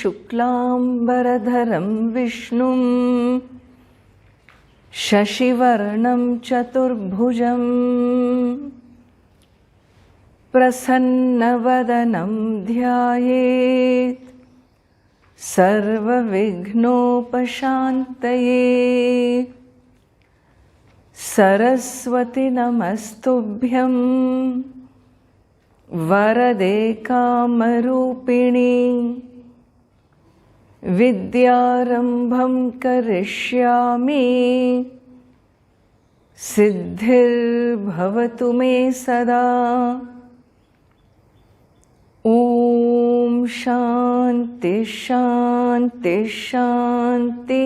Shuklambaradharam Vishnum Shashivarnam Chaturbhujam Prasannavadanam Dhyayet Sarva Vignopashantaye Saraswati Namastubhyam Varade Kamarupini Vidyarambham Karishyami Siddhir Bhavatu Me Sada. Om Shanti Shanti Shanti.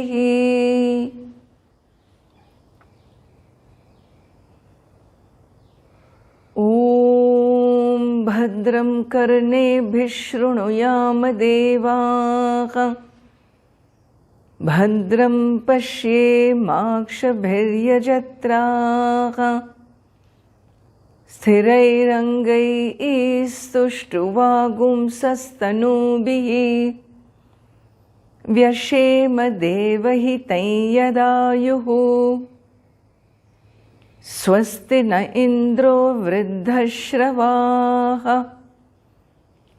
Om Bhadram Karnebhi Shrunuyama Devaha Bhadram Pashye Makshabhiryajatraha Sthirairangai Istuštuvagum Sastanubihi Vyashema Devahitai Yadayuhu Swasti na Indro Vriddhashravaha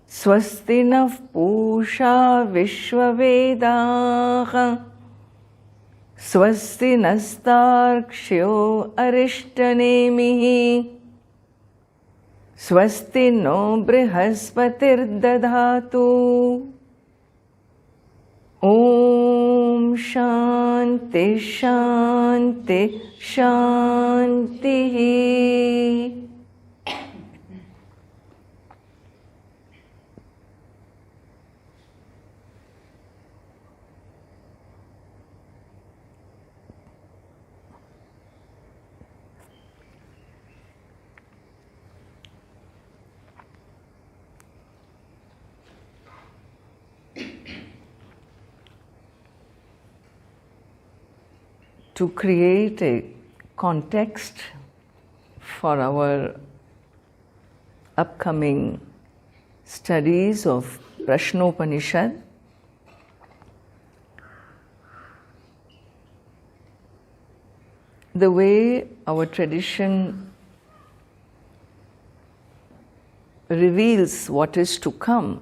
Swasti na Pusha Vishwavedaha Swasti nastarkshyo Arishtanemihi Swasti no Brihaspatir Dadhatu. Om Shanti Shanti Shanti. To create a context for our upcoming studies of Prasnopanishad, the way our tradition reveals what is to come,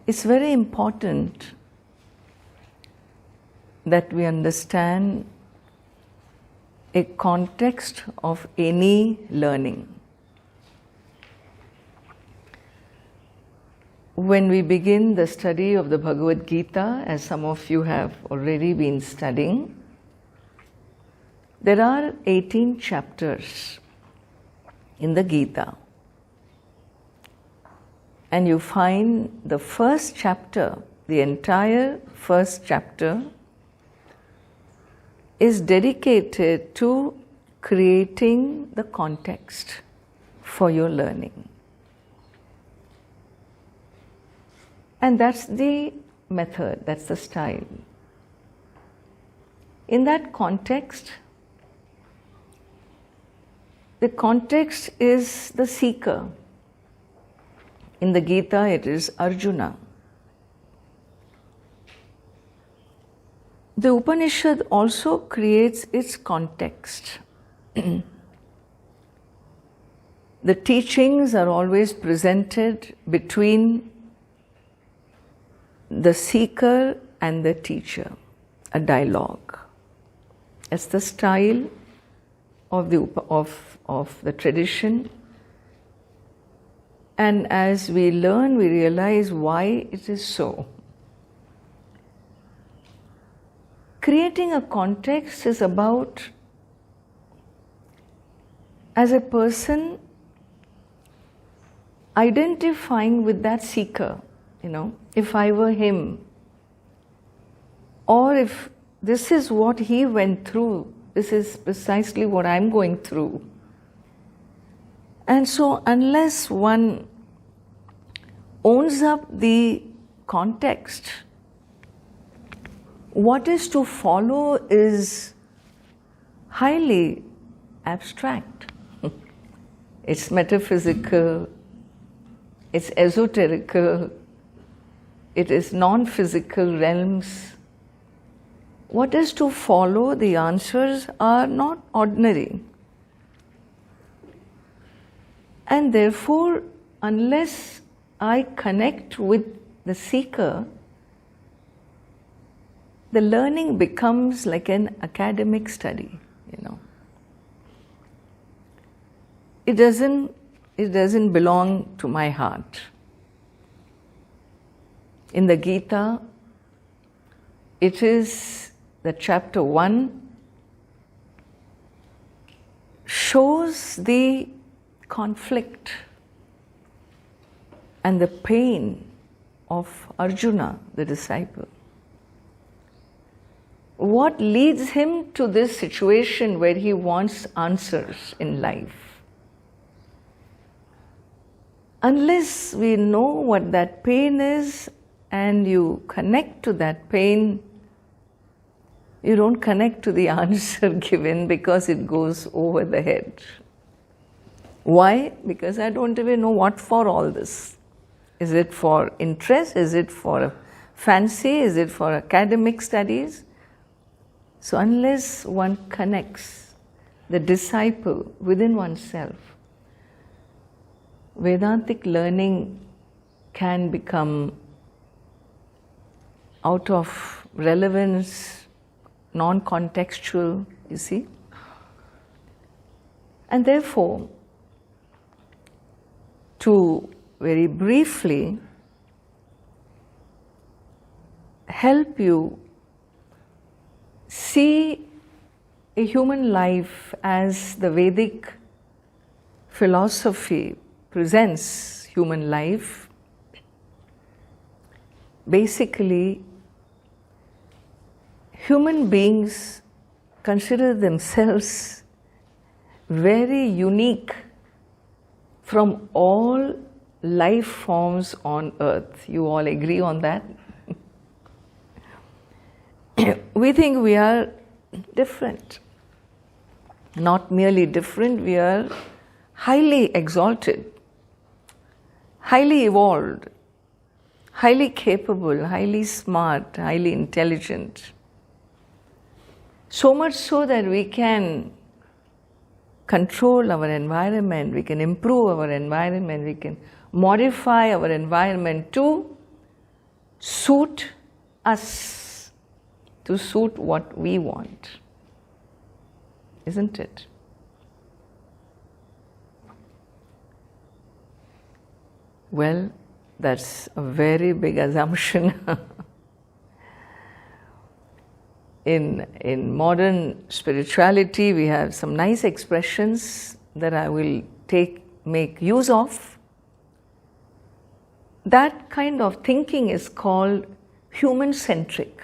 it's very important that we understand a context of any learning. When we begin the study of the Bhagavad Gita, as some of you have already been studying, there are 18 chapters in the Gita. And you find the first chapter, the entire first chapter, is dedicated to creating the context for your learning. And that's the method, that's the style. In that context, the context is the seeker. In the Gita, it is Arjuna. The Upanishad also creates its context. The teachings are always presented between the seeker and the teacher, a dialogue. It's the style of the tradition. And as we learn, we realize why it is so. Creating a context is about, as a person, identifying with that seeker, if I were him, or if this is what he went through, this is precisely what I'm going through. And so unless one owns up the context, what is to follow is highly abstract. It's metaphysical, it's esoterical, it is non-physical realms. What is to follow? The answers are not ordinary. And therefore, unless I connect with the seeker, the learning becomes like an academic study, It doesn't belong to my heart. In the Gita, it is the chapter 1 shows the conflict and the pain of Arjuna, the disciple. What leads him to this situation where he wants answers in life? Unless we know what that pain is and you connect to that pain, you don't connect to the answer given because it goes over the head. Why? Because I don't even know what for all this. Is it for interest? Is it for fancy? Is it for academic studies? So unless one connects the disciple within oneself, Vedantic learning can become out of relevance, non-contextual, you see. And therefore, to very briefly help you see a human life as the Vedic philosophy presents human life, basically, human beings consider themselves very unique from all life forms on earth. You all agree on that? We think we are different. Not merely different, we are highly exalted, highly evolved, highly capable, highly smart, highly intelligent. So much so that we can control our environment, we can improve our environment, we can modify our environment to suit us, to suit what we want. Isn't it? Well, that's a very big assumption. In modern spirituality, we have some nice expressions that I will make use of. That kind of thinking is called human-centric,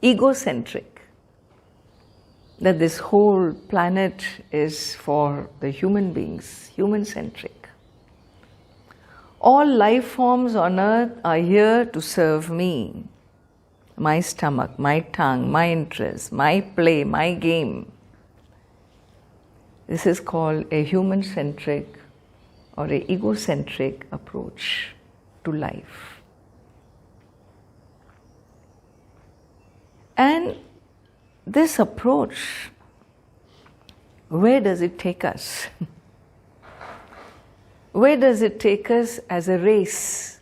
egocentric. That this whole planet is for the human beings, human-centric. All life forms on earth are here to serve me. My stomach, my tongue, my interest, my play, my game. This is called a human-centric or an egocentric approach to life. And this approach, where does it take us? Where does it take us as a race,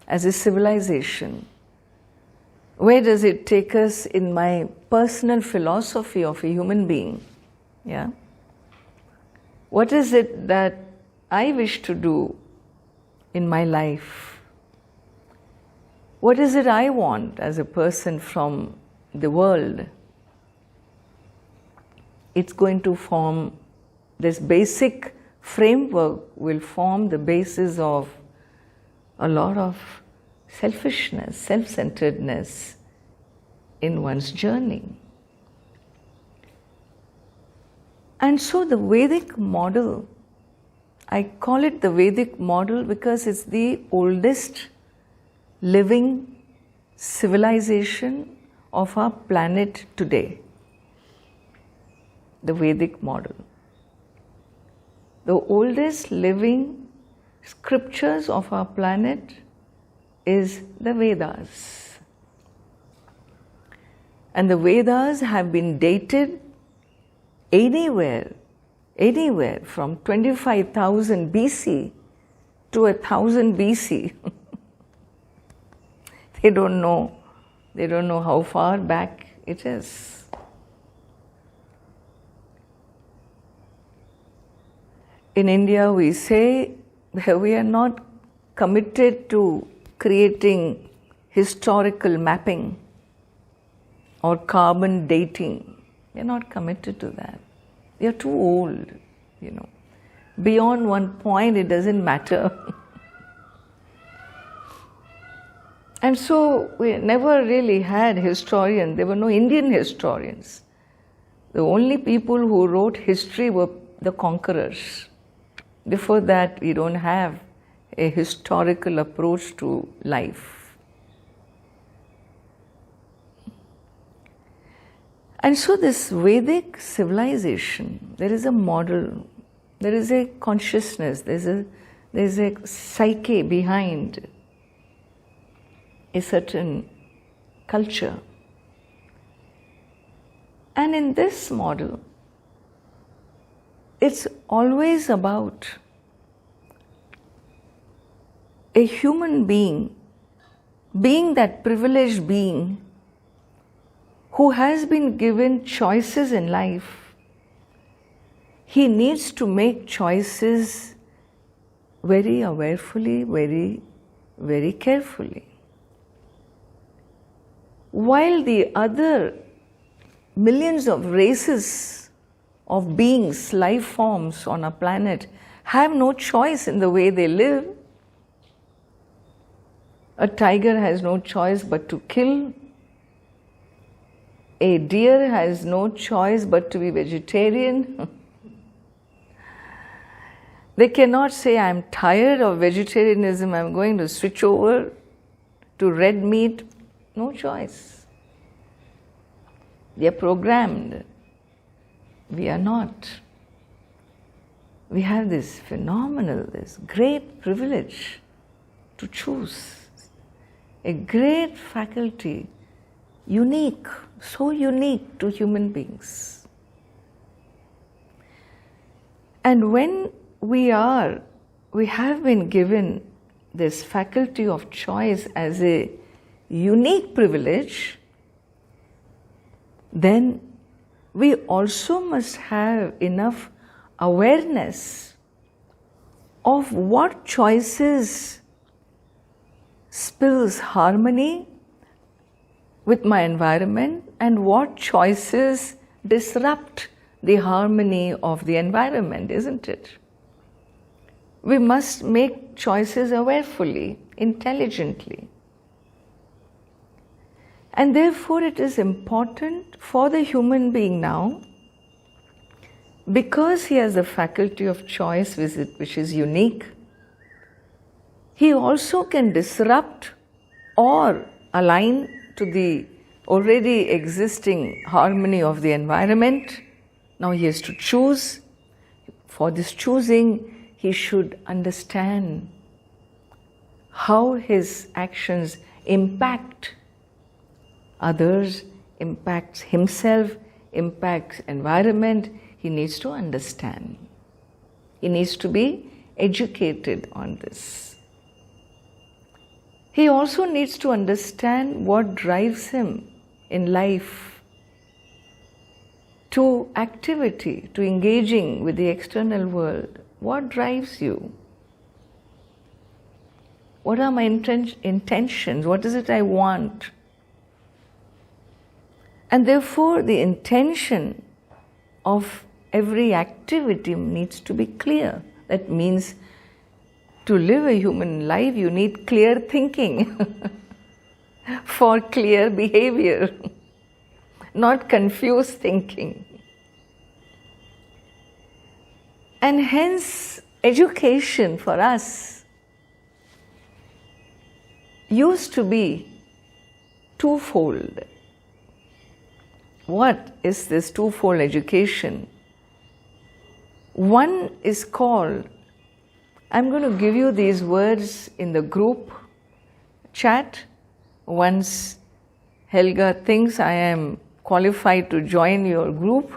as a civilization? Where does it take us in my personal philosophy of a human being? Yeah? What is it that I wish to do in my life? What is it I want as a person from the world? It's going to form this basic framework, will form the basis of a lot of selfishness, self-centeredness in one's journey. And so the Vedic model, I call it the Vedic model because it's the oldest living civilization of our planet today. The Vedic model. The oldest living scriptures of our planet is the Vedas. And the Vedas have been dated anywhere from 25,000 BC to 1000 BC. They don't know how far back it is. In India, we say that we are not committed to creating historical mapping or carbon dating. We are not committed to that. We are too old, Beyond one point, it doesn't matter. And so we never really had historians. There were no Indian historians. The only people who wrote history were the conquerors. Before that, we don't have a historical approach to life. And so this Vedic civilization, there is a model, there is a consciousness, there is a psyche behind a certain culture. And in this model, it's always about a human being that privileged being who has been given choices in life. He needs to make choices very awarefully, very, very carefully. While the other millions of races of beings, life forms on our planet have no choice in the way they live. A tiger has no choice but to kill. A deer has no choice but to be vegetarian. They cannot say, I'm tired of vegetarianism, I'm going to switch over to red meat. No choice. They are programmed. We are not. We have this phenomenal, this great privilege to choose. A great faculty, unique, so unique to human beings. And when we have been given this faculty of choice as a unique privilege, then we also must have enough awareness of what choices spills harmony with my environment and what choices disrupt the harmony of the environment, isn't it? We must make choices awarefully, intelligently. And therefore it is important for the human being now, because he has the faculty of choice which is unique, he also can disrupt or align to the already existing harmony of the environment. Now he has to choose. For this choosing, he should understand how his actions impact others, impacts himself, impacts environment. He needs to understand. He needs to be educated on this. He also needs to understand what drives him in life to activity, to engaging with the external world. What drives you? What are my intentions? What is it I want? And therefore, the intention of every activity needs to be clear. That means to live a human life, you need clear thinking for clear behavior, not confused thinking. And hence, education for us used to be twofold. What is this twofold education? One is called I'm going to give you these words in the group chat. Once Helga thinks I am qualified to join your group,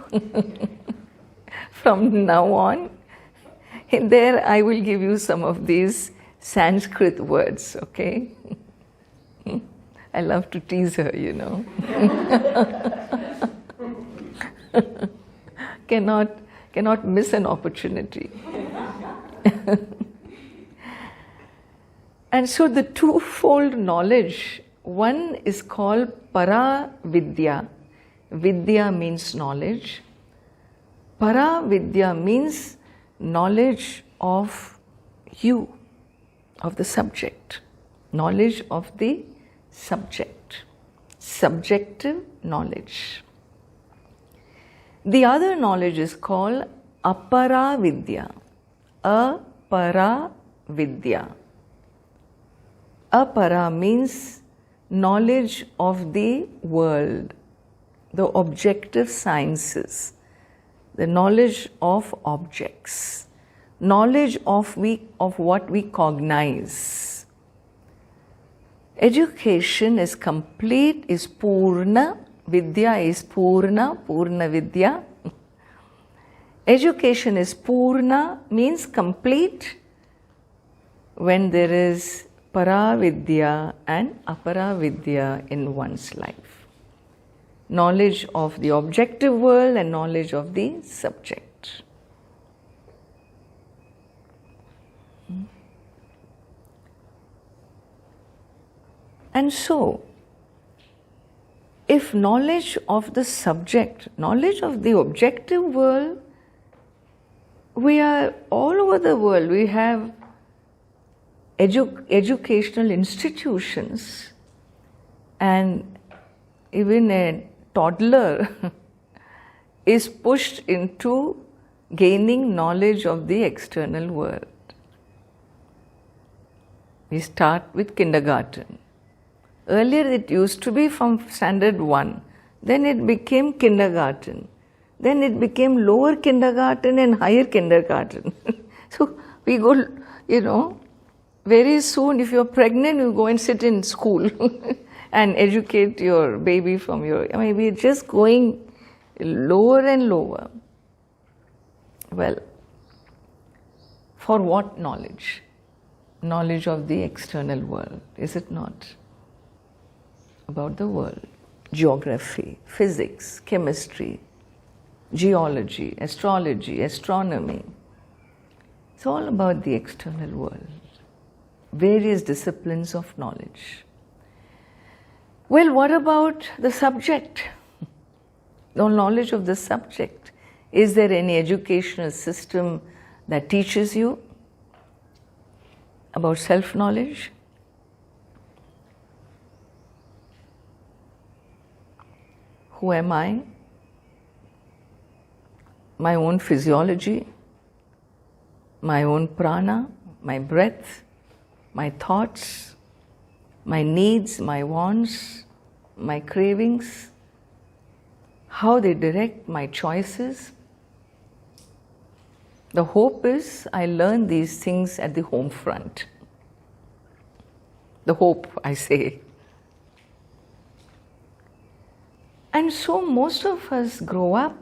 from now on, in there I will give you some of these Sanskrit words, okay? I love to tease her, you know. Cannot miss an opportunity. And so the twofold knowledge, one is called Para Vidya. Vidya means knowledge. Para Vidya means knowledge of you, of the subject. Knowledge of the subject. Subjective knowledge. The other knowledge is called Apara Vidya. Apara Vidya. Apara means knowledge of the world, the objective sciences, the knowledge of objects, knowledge of what we cognize. Education is complete, is Purna, Vidya is Purna, Purna Vidya. Education is Purna, means complete, when there is Para-Vidya and Apara-Vidya in one's life. Knowledge of the objective world and knowledge of the subject. And so, if knowledge of the subject, knowledge of the objective world, we are all over the world, we have educational institutions, and even a toddler is pushed into gaining knowledge of the external world. We start with kindergarten. Earlier it used to be from standard 1, then it became kindergarten, then it became lower kindergarten and higher kindergarten. So we go, very soon if you're pregnant, you go and sit in school and educate your baby from we're just going lower and lower. Well, for what knowledge? Knowledge of the external world, is it not? About the world, geography, physics, chemistry, geology, astrology, astronomy. It's all about the external world, various disciplines of knowledge. Well, what about the subject? The knowledge of the subject. Is there any educational system that teaches you about self-knowledge? Who am I? My own physiology, my own prana, my breath, my thoughts, my needs, my wants, my cravings, how they direct my choices. The hope is I learn these things at the home front. The hope, I say. And so most of us grow up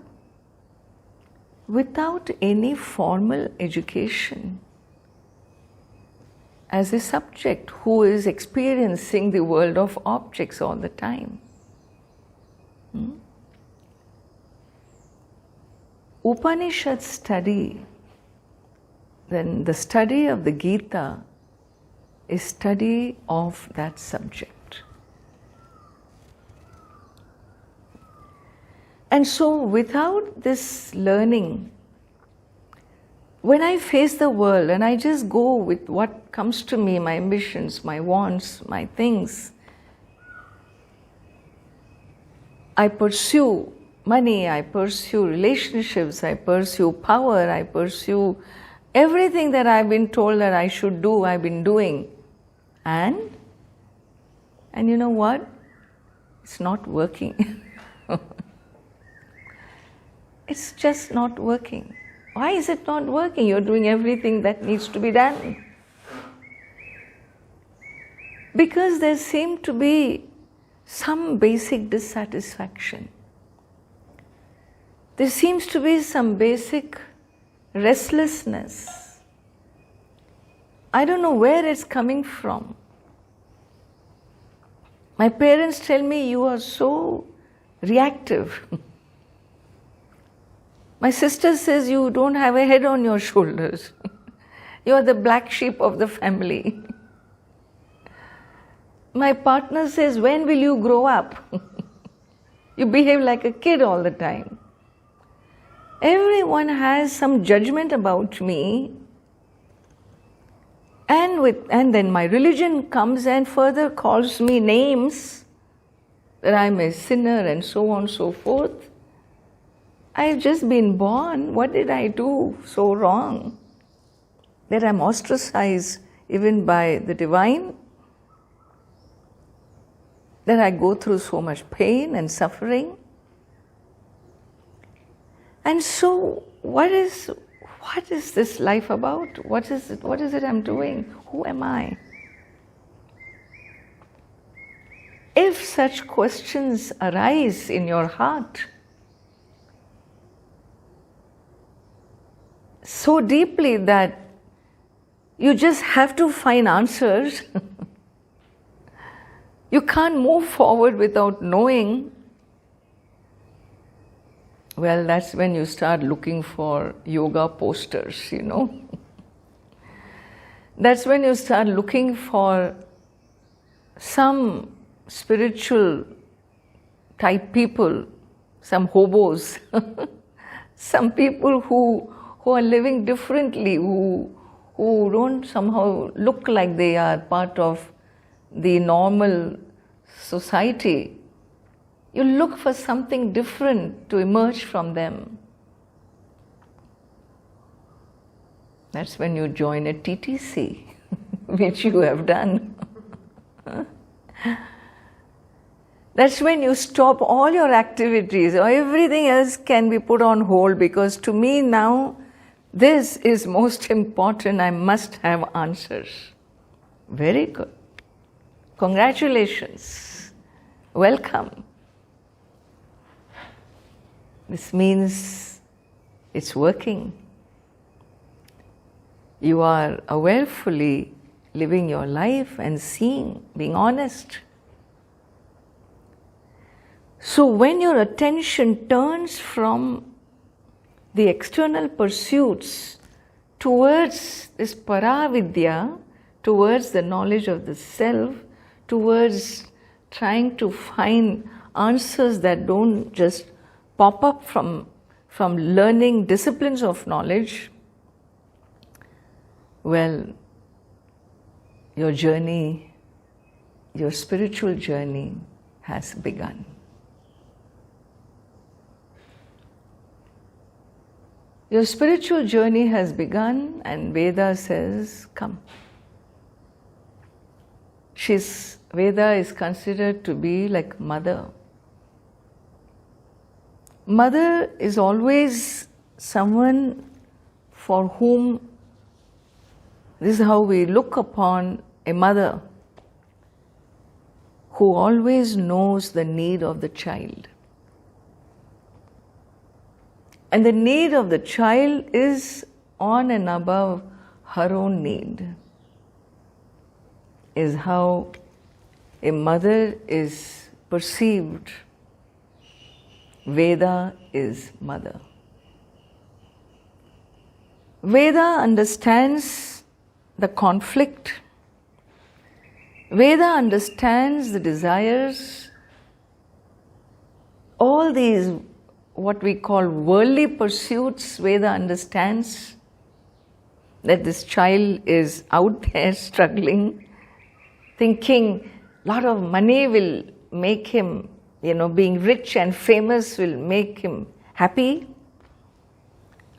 without any formal education as a subject who is experiencing the world of objects all the time. Upanishad study, then the study of the Gita is study of that subject. And so without this learning, when I face the world and I just go with what comes to me, my ambitions, my wants, my things, I pursue money, I pursue relationships, I pursue power, I pursue everything that I've been told that I should do, I've been doing. And you know what? It's not working. It's just not working. Why is it not working? You're doing everything that needs to be done. Because there seemed to be some basic dissatisfaction. There seems to be some basic restlessness. I don't know where it's coming from. My parents tell me, you are so reactive. My sister says, you don't have a head on your shoulders. You are the black sheep of the family. My partner says, when will you grow up? You behave like a kid all the time. Everyone has some judgment about me. And then my religion comes and further calls me names, that I'm a sinner and so on and so forth. I've just been born. What did I do so wrong that I'm ostracized even by the divine? That I go through so much pain and suffering? And so, what is this life about? What is it I'm doing? Who am I? If such questions arise in your heart so deeply that you just have to find answers, you can't move forward without knowing, well, that's when you start looking for yoga posters, That's when you start looking for some spiritual type people, some hobos, some people who are living differently, who don't somehow look like they are part of the normal society. You look for something different to emerge from them. That's when you join a TTC, which you have done. That's when you stop all your activities, or everything else can be put on hold, because to me now, this is most important. I must have answers. Very good. Congratulations. Welcome. This means it's working. You are awarefully living your life and seeing, being honest. So when your attention turns from the external pursuits towards this paravidya, towards the knowledge of the self, towards trying to find answers that don't just pop up from learning disciplines of knowledge, well, your journey, your spiritual journey has begun. Your spiritual journey has begun, and Veda says, come. Veda is considered to be like mother. Mother is always someone for whom, this is how we look upon a mother, who always knows the need of the child. And the need of the child is on and above her own need, is how a mother is perceived. Veda is mother. Veda understands the conflict. Veda understands the desires. All these, what we call worldly pursuits, Veda understands that this child is out there struggling, thinking a lot of money will make him, being rich and famous will make him happy.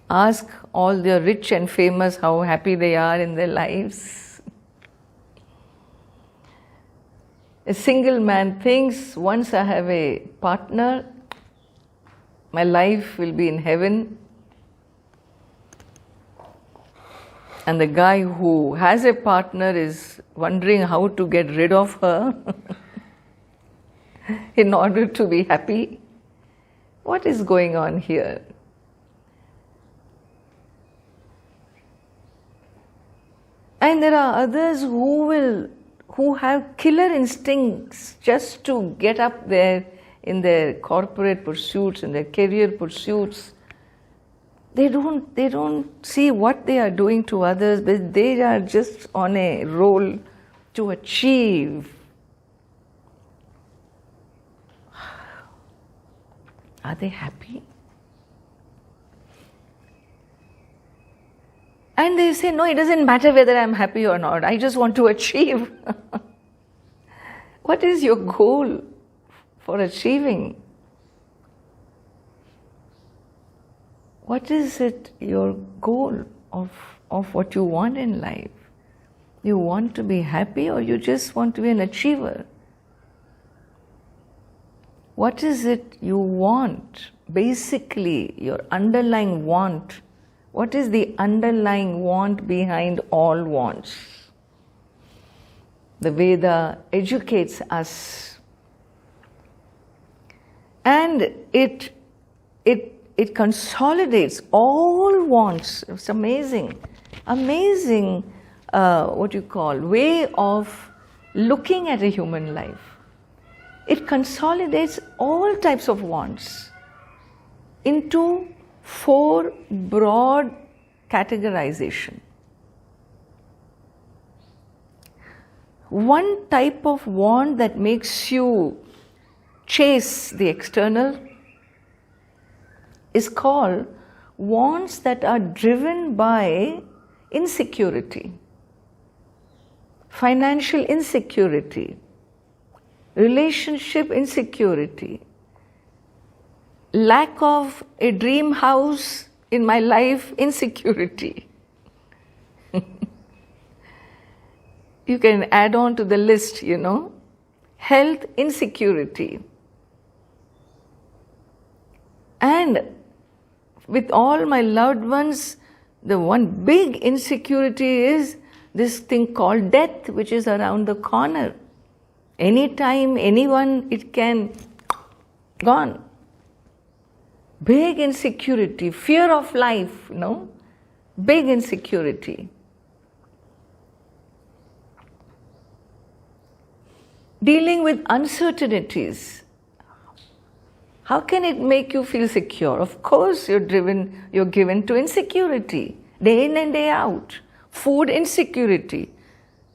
Ask all the rich and famous how happy they are in their lives. A single man thinks, once I have a partner, my life will be in heaven. And the guy who has a partner is wondering how to get rid of her in order to be happy. What is going on here? And there are others who have killer instincts just to get up there in their corporate pursuits, in their career pursuits. They don't see what they are doing to others, but they are just on a roll to achieve. Are they happy? And they say, no, it doesn't matter whether I'm happy or not. I just want to achieve. What is your goal for achieving? What is it, your goal of what you want in life? You want to be happy, or you just want to be an achiever? What is it you want? Basically, your underlying want. What is the underlying want behind all wants? The Veda educates us, and it consolidates all wants. It's amazing way of looking at a human life. It consolidates all types of wants into 4 broad categorization. One type of want that makes you chase the external is called wants that are driven by insecurity, financial insecurity, relationship insecurity, lack of a dream house in my life insecurity. You can add on to the list, health insecurity. And with all my loved ones, the one big insecurity is this thing called death, which is around the corner. Anytime, anyone, it can gone. Big insecurity, fear of life, big insecurity. Dealing with uncertainties. How can it make you feel secure? Of course, you're given to insecurity, day in and day out. Food insecurity.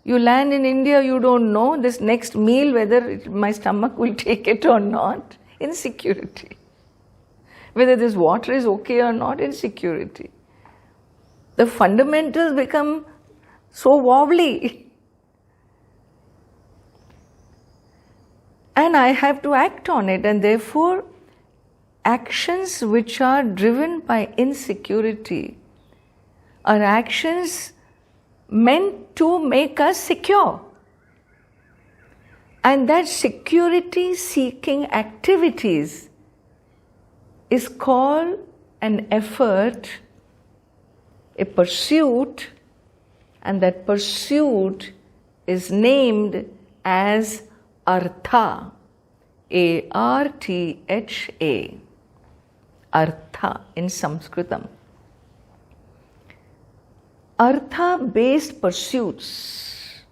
You land in India, you don't know this next meal whether my stomach will take it or not. Insecurity. Whether this water is okay or not, insecurity. The fundamentals become so wobbly. And I have to act on it, and therefore actions which are driven by insecurity are actions meant to make us secure. And that security-seeking activities is called an effort, a pursuit, and that pursuit is named as Artha, A-R-T-H-A, Artha in Sanskritam. Artha-based pursuits,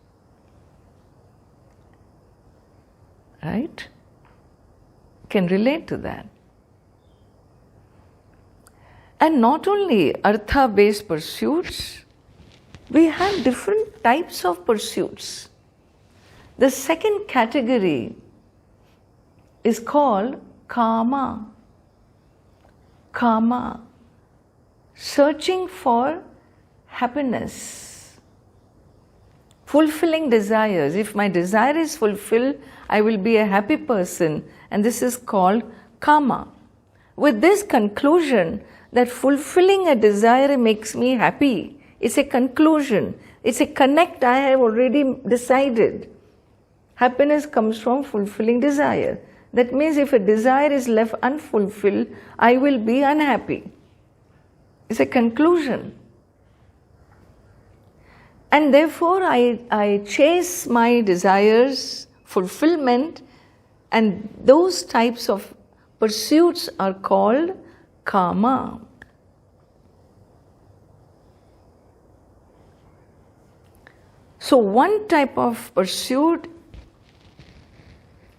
right, can relate to that. And not only Artha-based pursuits, we have different types of pursuits. The second category is called Kama. Kama, searching for happiness, fulfilling desires. If my desire is fulfilled, I will be a happy person, and this is called Kama. With this conclusion that fulfilling a desire makes me happy, it's a conclusion, it's a connect I have already decided. Happiness comes from fulfilling desire. That means if a desire is left unfulfilled, I will be unhappy. It's a conclusion. And therefore I chase my desires, fulfillment, and those types of pursuits are called kama. So one type of pursuit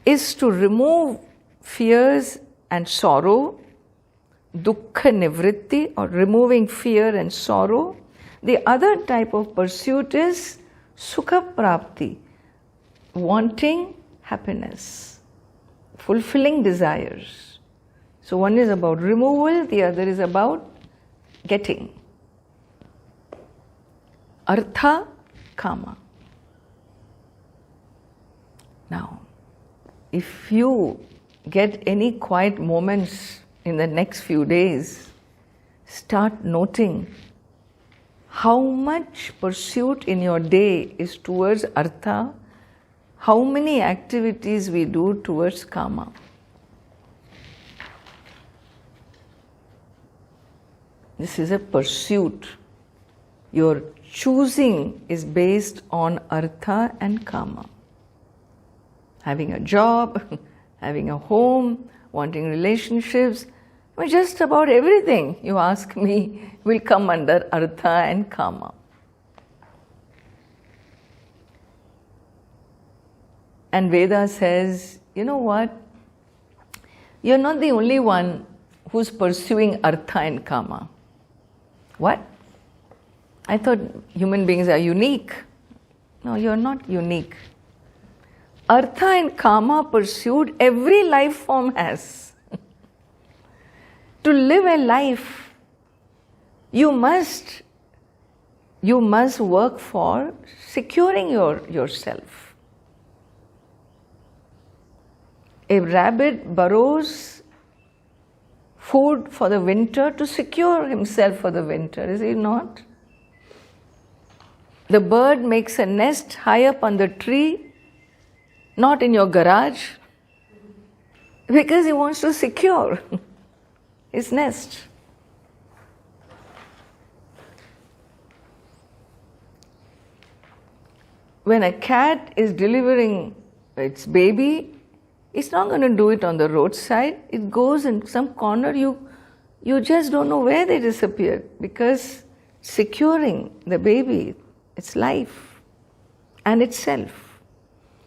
is to remove fears and sorrow, dukkha nivritti, or removing fear and sorrow. The other type of pursuit is sukha prapti, wanting happiness, fulfilling desires. So one is about removal, the other is about getting. Artha, kama. Now, if you get any quiet moments in the next few days, start noting how much pursuit in your day is towards artha, how many activities we do towards kama. This is a pursuit. Your choosing is based on artha and kama. Having a job, having a home, wanting relationships, just about everything you ask me will come under artha and kama. And Veda says, you know what? You're not the only one who's pursuing artha and kama. What? I thought human beings are unique. No, you're not unique. Artha and kama pursued every life form has. To live a life, you must work for securing yourself. A rabbit burrows food for the winter to secure himself for the winter, is he not? The bird makes a nest high up on the tree, not in your garage, because he wants to secure his nest. When a cat is delivering its baby, it's not going to do it on the roadside. It goes in some corner, you just don't know where they disappear, because securing the baby, its life and itself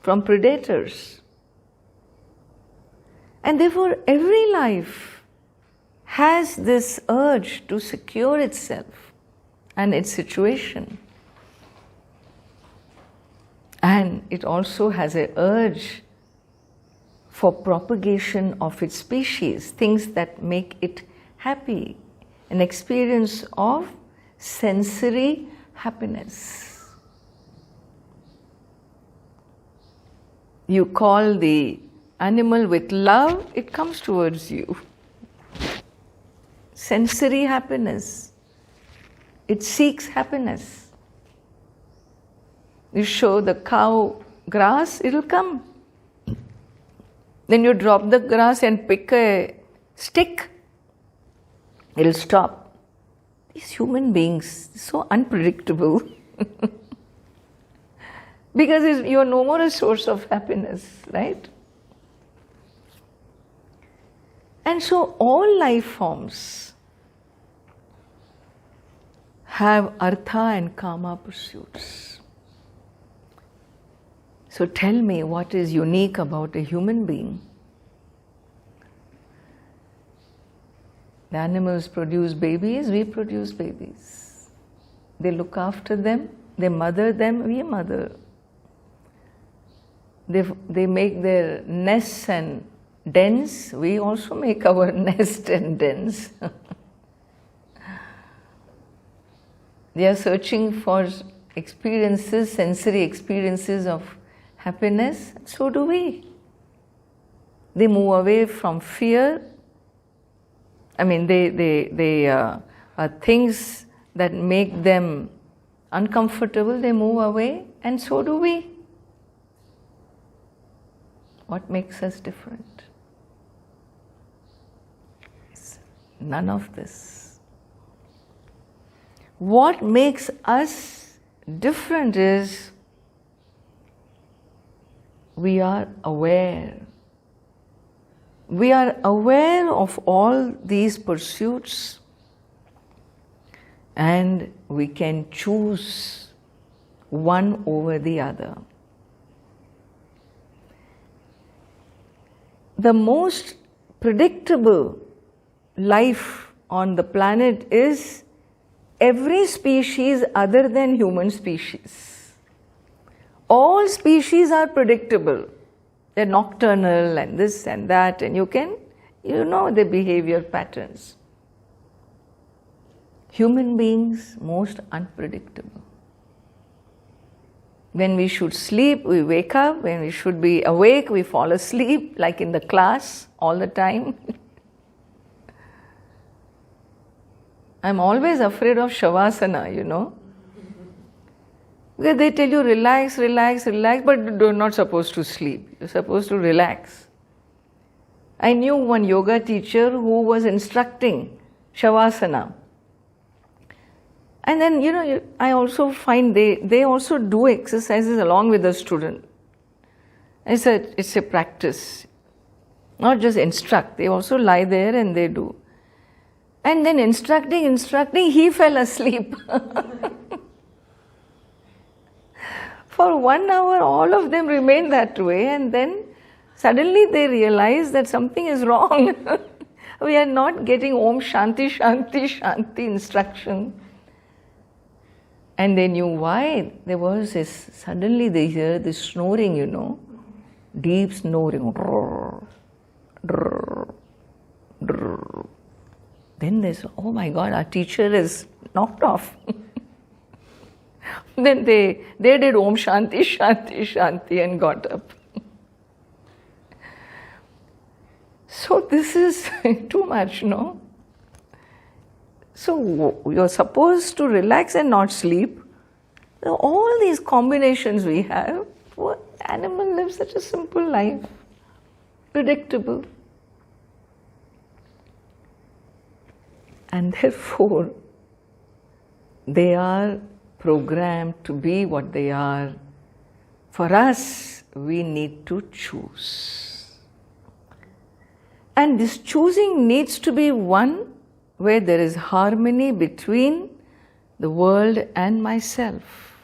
from predators. And therefore every life has this urge to secure itself and its situation. And it also has an urge for propagation of its species, things that make it happy, an experience of sensory happiness. You call the animal with love, it comes towards you. Sensory happiness. It seeks happiness. You show the cow grass, it'll come. Then you drop the grass and pick a stick, it'll stop. These human beings, so unpredictable. Because you're no more a source of happiness, right? And so all life forms have artha and kama pursuits. So tell me, what is unique about a human being? The animals produce babies, we produce babies. They look after them, they mother them, we mother. They make their nests and dens, we also make our nest and dens. They are searching for experiences, sensory experiences of happiness, so do we. They move away from fear. I mean, they are things that make them uncomfortable, they move away, and so do we. What makes us different? None of this. What makes us different is we are aware. We are aware of all these pursuits and we can choose one over the other. The most predictable life on the planet is every species other than human species. All species are predictable. They're nocturnal and this and that, and you know their behavior patterns. Human beings, most unpredictable. When we should sleep, we wake up. When we should be awake, we fall asleep, like in the class all the time. I'm always afraid of Shavasana, you know. They tell you relax, relax, relax, but you're not supposed to sleep. You're supposed to relax. I knew one yoga teacher who was instructing Shavasana. And then, you know, I also find they also do exercises along with the student. It's a practice. Not just instruct, they also lie there and they do. And then instructing, he fell asleep. For 1 hour, all of them remained that way, and then suddenly they realized that something is wrong. We are not getting Om Shanti, Shanti, Shanti instruction. And they knew why. There was this, suddenly they hear this snoring, you know, deep snoring. Then they said, oh my God, our teacher is knocked off. Then they did Om Shanti, Shanti, Shanti and got up. So this is too much, no? So you're supposed to relax and not sleep. All these combinations we have, what animal lives such a simple life? Predictable. And therefore, they are programmed to be what they are. For us, we need to choose. And this choosing needs to be one where there is harmony between the world and myself.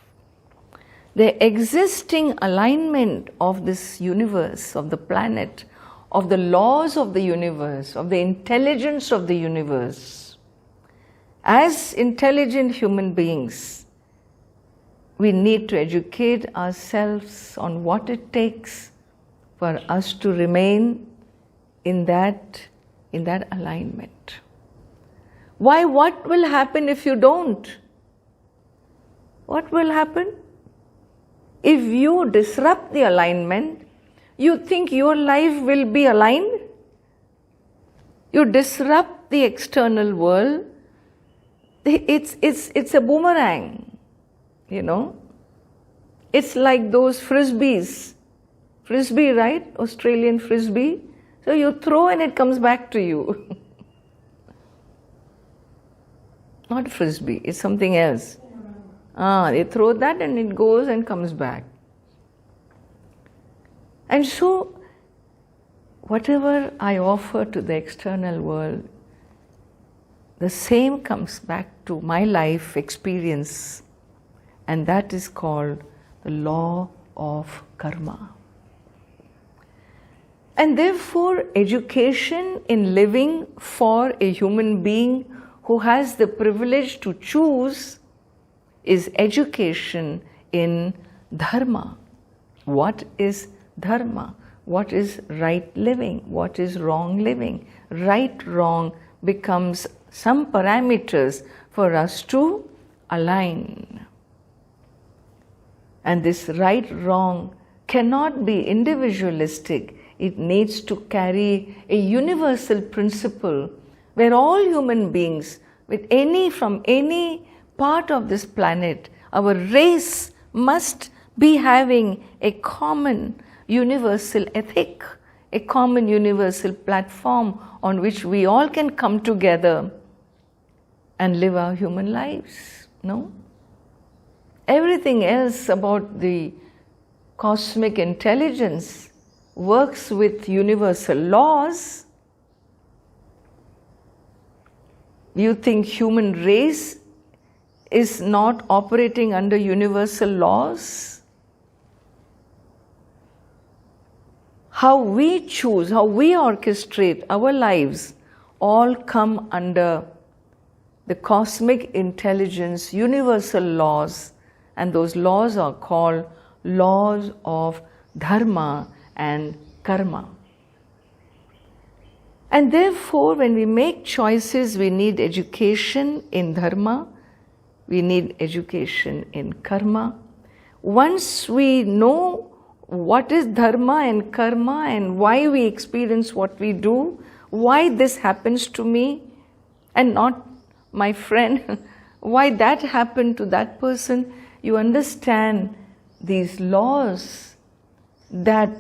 The existing alignment of this universe, of the planet, of the laws of the universe, of the intelligence of the universe. As intelligent human beings, we need to educate ourselves on what it takes for us to remain in that alignment. Why? What will happen if you don't? What will happen? If you disrupt the alignment, you think your life will be aligned? You disrupt the external world, it's a boomerang. You know, it's like those frisbees. Frisbee, right? Australian frisbee. So you throw and it comes back to you. Not frisbee, it's something else. They throw that and it goes and comes back. And so, whatever I offer to the external world, the same comes back to my life experience. And that is called the law of karma. And therefore, education in living for a human being who has the privilege to choose is education in dharma. What is dharma? What is right living? What is wrong living? Right, wrong becomes some parameters for us to align. And this right, wrong cannot be individualistic. It needs to carry a universal principle where all human beings from any part of this planet, our race must be having a common universal ethic, a common universal platform on which we all can come together and live our human lives, no? everything else about the cosmic intelligence works with universal laws. You think human race is not operating under universal laws? How we choose, how we orchestrate our lives all come under the cosmic intelligence, universal laws, and those laws are called laws of dharma and karma. And therefore, when we make choices, we need education in dharma, we need education in karma. Once we know what is dharma and karma and why we experience what we do, why this happens to me and not my friend, why that happened to that person, you understand these laws that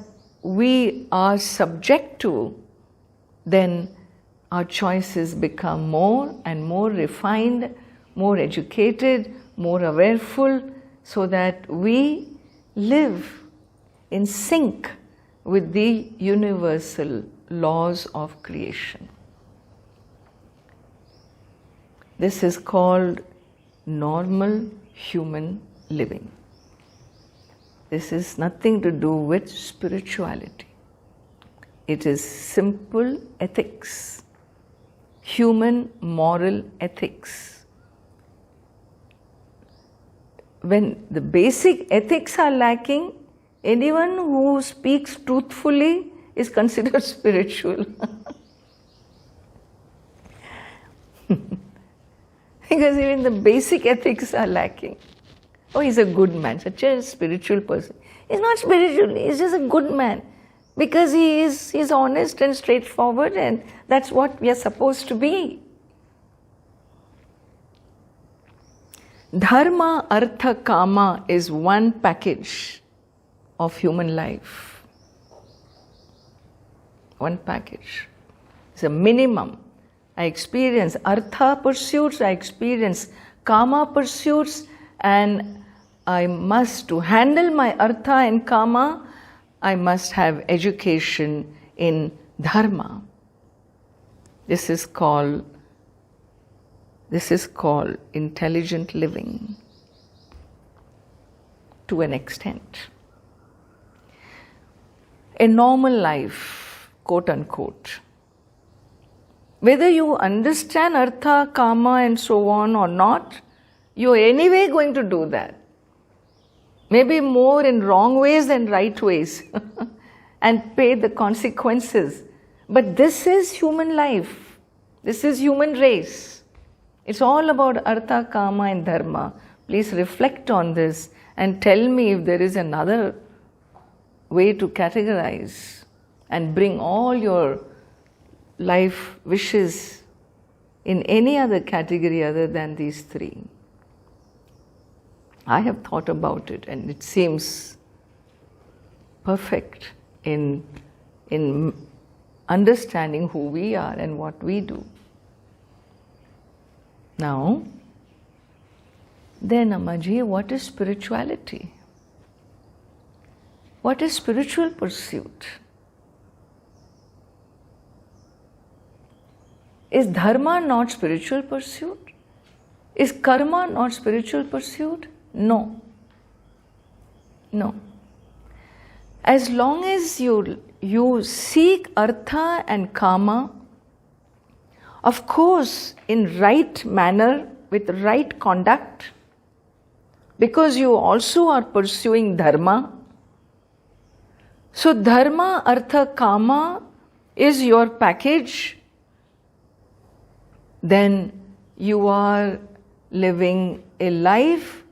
we are subject to, then our choices become more and more refined, more educated, more awareful, so that we live in sync with the universal laws of creation. This is called normal human living. This is nothing to do with spirituality. It is simple ethics, human moral ethics. When the basic ethics are lacking, anyone who speaks truthfully is considered spiritual. Because even the basic ethics are lacking. Oh, he's a good man, such a spiritual person. He's not spiritual, he's just a good man. Because he's honest and straightforward, and that's what we are supposed to be. Dharma, Artha, Kama is one package of human life. One package. It's a minimum. I experience Artha pursuits, I experience Kama pursuits, and I must, to handle my Artha and Kama, I must have education in Dharma. This is called intelligent living to an extent. A normal life, quote unquote. Whether you understand Artha, Kama and so on or not, you're anyway going to do that. Maybe more in wrong ways than right ways and pay the consequences. But this is human life. This is human race. It's all about Artha, Kama and Dharma. Please reflect on this and tell me if there is another way to categorize and bring all your life wishes in any other category other than these three. I have thought about it and it seems perfect in understanding who we are and what we do. Now, then Ammaji, what is spirituality? What is spiritual pursuit? Is dharma not spiritual pursuit? Is karma not spiritual pursuit? No. No. As long as you seek artha and kama, of course, in right manner, with right conduct, because you also are pursuing dharma. So dharma, artha, kama is your package. Then you are living a life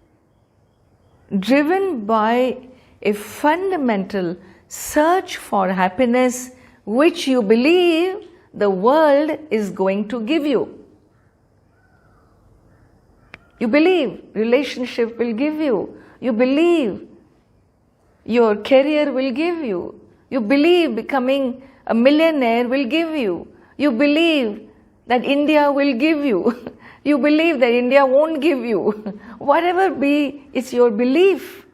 driven by a fundamental search for happiness which you believe the world is going to give you. You believe relationship will give you. You believe your career will give you. You believe becoming a millionaire will give you. You believe that India will give you. You believe that India won't give you. Whatever be, it's your belief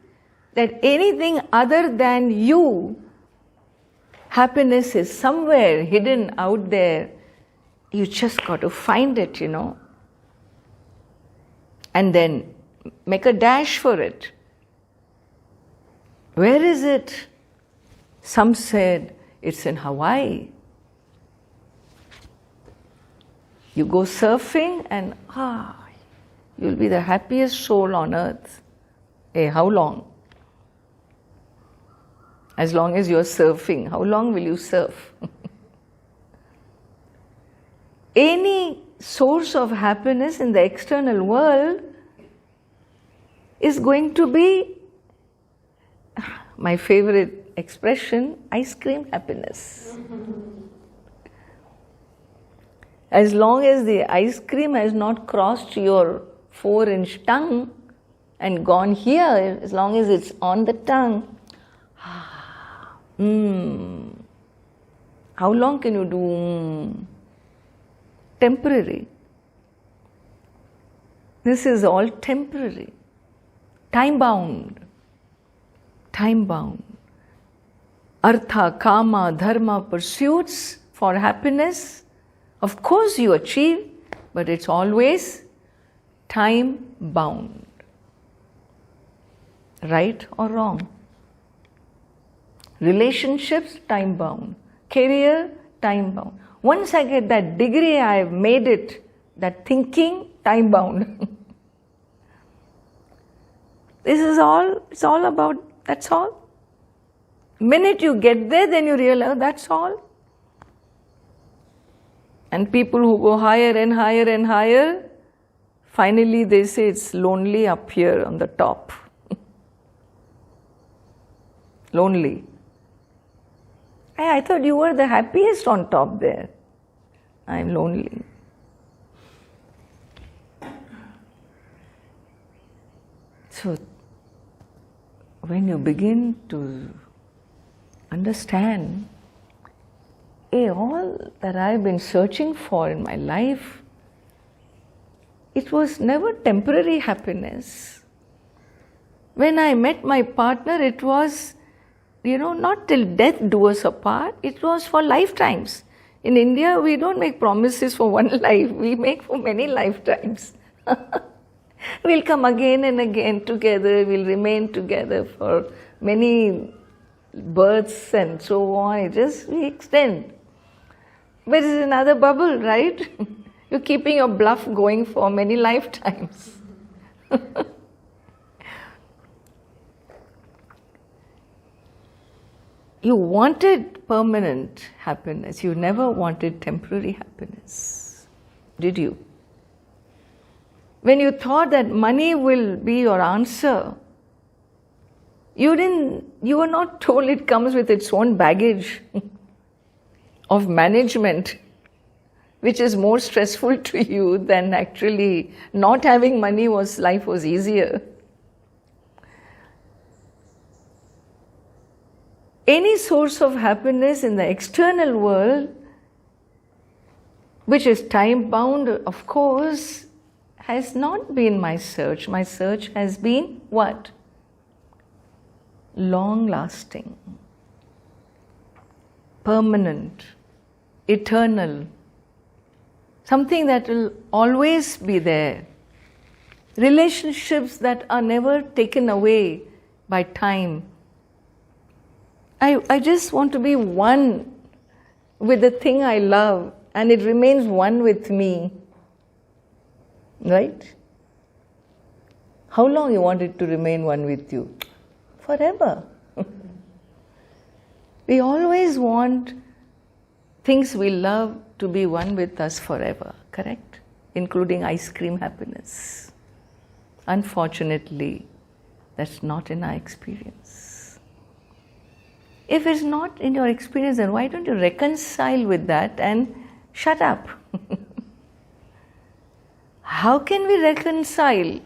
that anything other than you, happiness is somewhere hidden out there. You just got to find it, and then make a dash for it. Where is it? Some said it's in Hawaii. You go surfing and you'll be the happiest soul on earth. Hey, how long? As long as you're surfing. How long will you surf? Any source of happiness in the external world is going to be, my favorite expression, ice cream happiness. As long as the ice cream has not crossed your 4-inch tongue and gone here, as long as it's on the tongue, how long can you do? Temporary. This is all temporary. Time-bound. Time-bound. Artha, kama, dharma pursuits for happiness, of course you achieve, but it's always time-bound. Right or wrong? Relationships, time-bound. Career, time-bound. Once I get that degree, I've made it. That thinking, time-bound. This is all, it's all about, that's all. Minute you get there, then you realize, that's all. And people who go higher and higher and higher, finally they say it's lonely up here on the top. Lonely. I thought you were the happiest on top there. I'm lonely. So, when you begin to understand, all that I've been searching for in my life, it was never temporary happiness. When I met my partner, it was, not till death do us apart, it was for lifetimes. In India, we don't make promises for one life, we make for many lifetimes. We'll come again and again together, we'll remain together for many births and so on, we extend. But it's another bubble, right? You're keeping your bluff going for many lifetimes. You wanted permanent happiness. You never wanted temporary happiness. Did you? When you thought that money will be your answer, you were not told it comes with its own baggage of management, which is more stressful to you than actually not having money life was easier. Any source of happiness in the external world, which is time-bound, of course, has not been my search. My search has been what? Long-lasting, permanent, eternal, something that will always be there. Relationships that are never taken away by time. I just want to be one with the thing I love, and it remains one with me. Right? How long you want it to remain one with you? Forever. We always want things we love to be one with us forever, correct? Including ice cream happiness. Unfortunately, that's not in our experience. If it's not in your experience, then why don't you reconcile with that and shut up? How can we reconcile?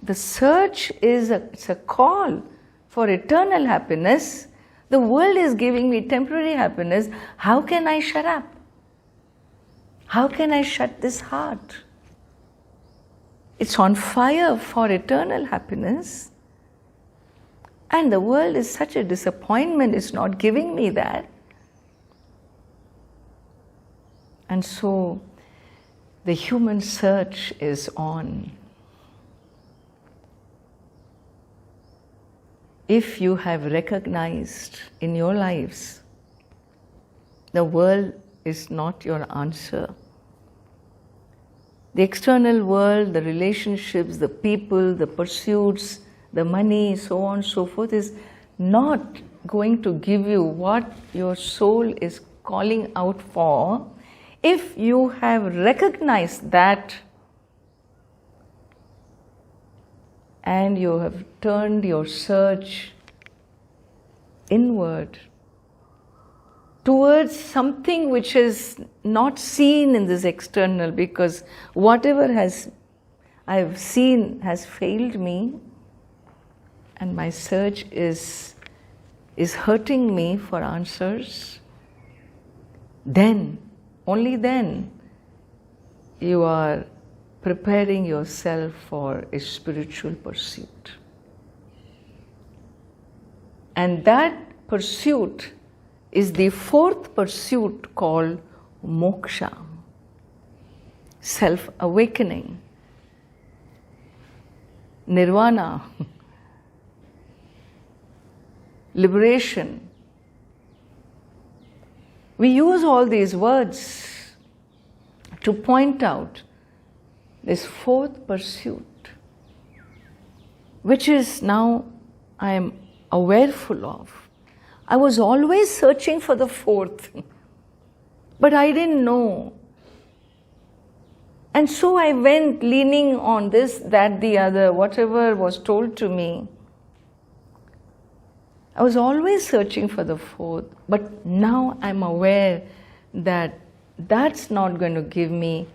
The search is it's a call for eternal happiness. The world is giving me temporary happiness. How can I shut up? How can I shut this heart? It's on fire for eternal happiness. And the world is such a disappointment, it's not giving me that. And so the human search is on. If you have recognized in your lives the world is not your answer, the external world, the relationships, the people, the pursuits, the money, so on and so forth is not going to give you what your soul is calling out for. If you have recognized that and you have turned your search inward towards something which is not seen in this external, because whatever I have seen has failed me, and my search is hurting me for answers, then, only then, you are preparing yourself for a spiritual pursuit. And that pursuit is the fourth pursuit called moksha, self-awakening, nirvana, liberation. We use all these words to point out this fourth pursuit, which is now I am awareful of. I was always searching for the fourth, but I didn't know. And so I went leaning on this, that, the other, whatever was told to me. I was always searching for the fourth, but now I'm aware that that's not going to give me.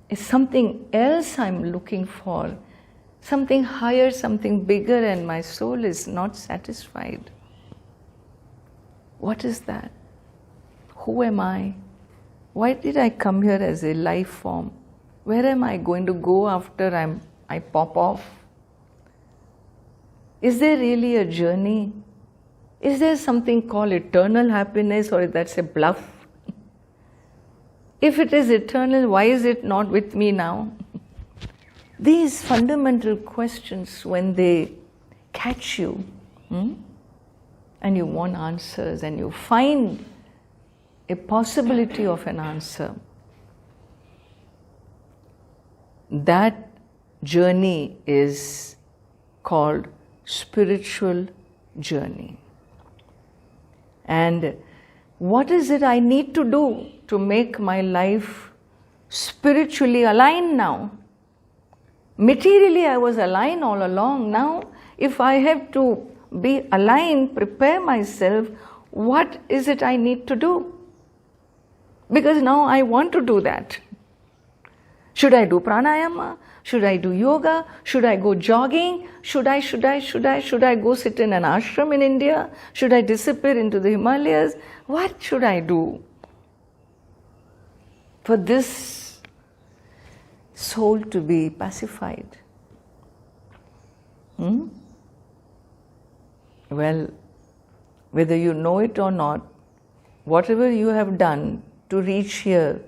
It's something else I'm looking for, something higher, something bigger, and my soul is not satisfied. What is that? Who am I? Why did I come here as a life form? Where am I going to go after I pop off? Is there really a journey? Is there something called eternal happiness, or that's a bluff? If it is eternal, why is it not with me now? These fundamental questions, when they catch you, and you want answers, and you find a possibility of an answer, that journey is called spiritual journey. And what is it I need to do to make my life spiritually aligned now? Materially I was aligned all along. Now if I have to be aligned, prepare myself, what is it I need to do? Because now I want to do that. Should I do pranayama? Should I do yoga? Should I go jogging? Should I go sit in an ashram in India? Should I disappear into the Himalayas? What should I do for this soul to be pacified? Well, whether you know it or not, whatever you have done to reach here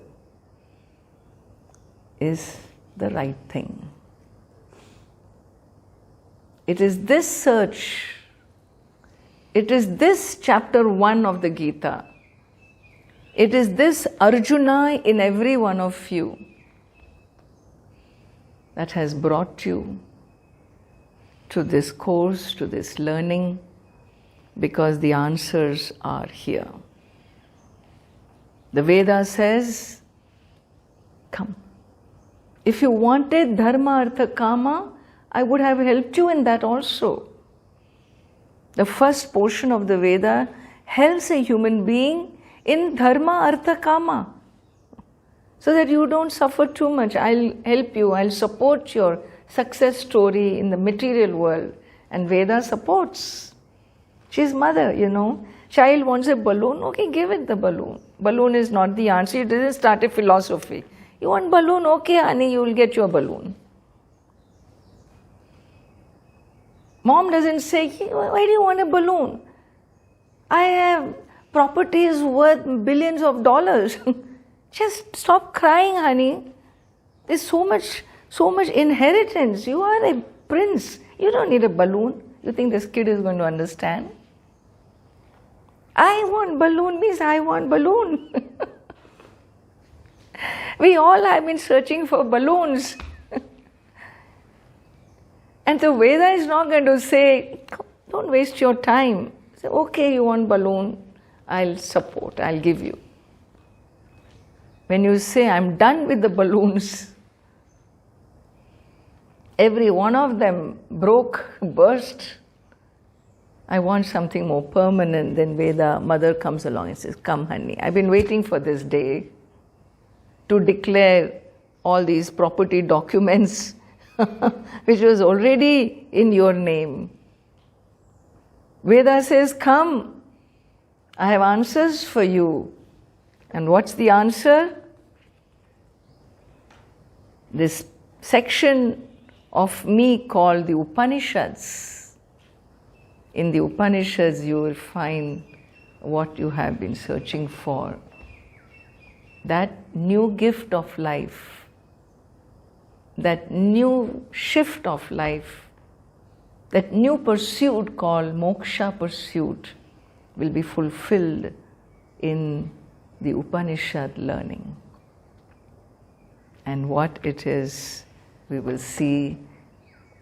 is the right thing. It is this search, it is this chapter 1 of the Gita, it is this Arjuna in every one of you that has brought you to this course, to this learning, because the answers are here. The Veda says, come. If you wanted dharma, artha, kama, I would have helped you in that also. The first portion of the Veda helps a human being in dharma, artha, kama, so that you don't suffer too much. I'll help you, I'll support your success story in the material world. And Veda supports. She's mother, Child wants a balloon, okay, give it the balloon. Balloon is not the answer. It doesn't start a philosophy. You want balloon, okay, honey, you will get your balloon. Mom doesn't say, why do you want a balloon? I have properties worth billions of dollars. Just stop crying, honey. There's so much inheritance. You are a prince. You don't need a balloon. You think this kid is going to understand? I want balloon means I want balloon. We all have been searching for balloons. And the Veda is not going to say, don't waste your time. Say, okay, you want balloon, I'll support, I'll give you. When you say, I'm done with the balloons, every one of them broke, burst, I want something more permanent. Then Veda, mother comes along and says, come honey, I've been waiting for this day to declare all these property documents which was already in your name. Veda says, come, I have answers for you. And what's the answer? This section of me called the Upanishads. In the Upanishads you will find what you have been searching for. That new gift of life, that new shift of life, that new pursuit called moksha pursuit will be fulfilled in the Upanishad learning. And what it is, we will see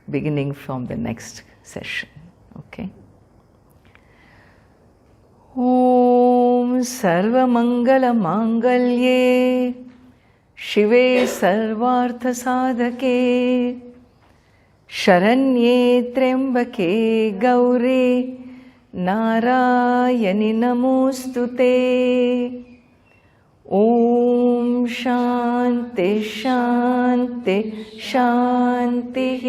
beginning from the next session. Okay? Om Sarva Mangala Mangalye Shive Sarvartha Sadhake Sharanye Trembake Gaure Narayani Namostute. Om Shanti Shanti Shanti.